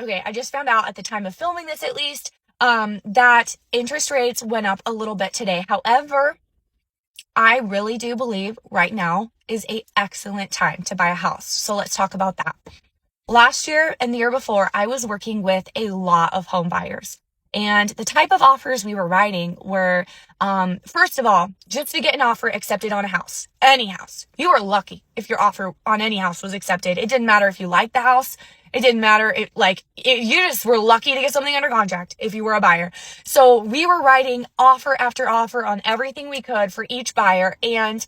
Okay, I just found out at the time of filming this, at least, that interest rates went up a little bit today. However, I really do believe right now is an excellent time to buy a house. So let's talk about that. Last year and the year before, I was working with a lot of home buyers. And the type of offers we were writing were, first of all, just to get an offer accepted on a house, any house. You were lucky if your offer on any house was accepted. It didn't matter if you liked the house. It didn't matter. You just were lucky to get something under contract if you were a buyer. So we were writing offer after offer on everything we could for each buyer. And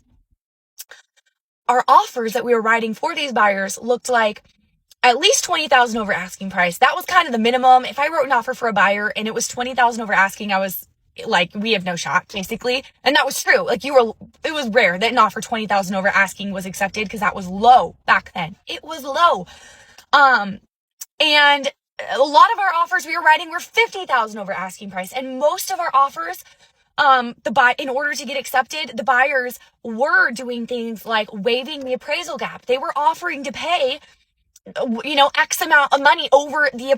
our offers that we were writing for these buyers looked like at least $20,000 over asking price. That was kind of the minimum. If I wrote an offer for a buyer and it was $20,000 over asking, I was like, we have no shot, basically. And that was true. It was rare that an offer $20,000 over asking was accepted because that was low back then. It was low. And a lot of our offers we were writing were $50,000 over asking price. And most of our offers, in order to get accepted, the buyers were doing things like waiving the appraisal gap. They were offering to pay, X amount of money over the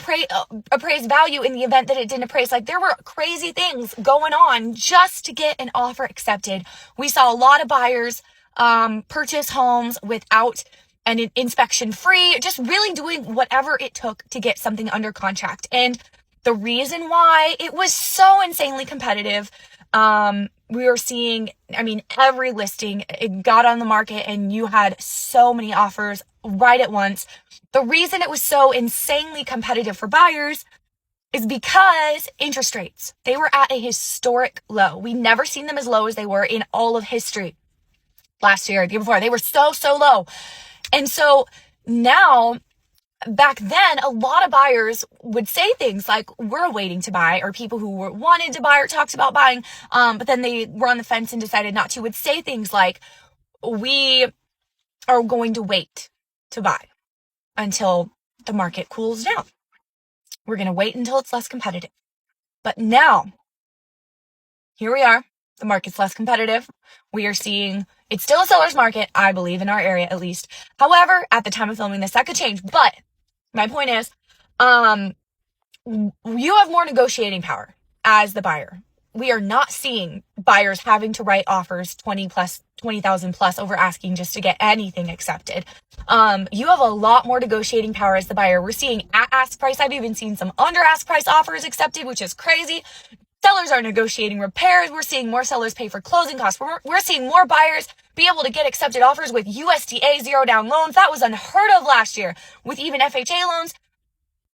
appraised value in the event that it didn't appraise. Like, there were crazy things going on just to get an offer accepted. We saw a lot of buyers, purchase homes without an inspection free, just really doing whatever it took to get something under contract. And the reason why it was so insanely competitive, we were seeing, every listing, it got on the market and you had so many offers right at once. The reason it was so insanely competitive for buyers is because interest rates, they were at a historic low. We never seen them as low as they were in all of history. Last year, the year before, they were so low. And so now, back then, a lot of buyers would say things like, we're waiting to buy, or people who wanted to buy or talked about buying, but then they were on the fence and decided not to, would say things like, we are going to wait to buy until the market cools down. We're going to wait until it's less competitive. But now, here we are. The market's less competitive. We are seeing, it's still a seller's market, I believe, in our area at least. However, at the time of filming this, that could change. But my point is, you have more negotiating power as the buyer. We are not seeing buyers having to write offers 20,000 plus over asking just to get anything accepted. You have a lot more negotiating power as the buyer. We're seeing at ask price. I've even seen some under ask price offers accepted, which is crazy. Sellers are negotiating repairs. We're seeing more sellers pay for closing costs. We're seeing more buyers be able to get accepted offers with USDA zero down loans. That was unheard of last year. With even FHA loans,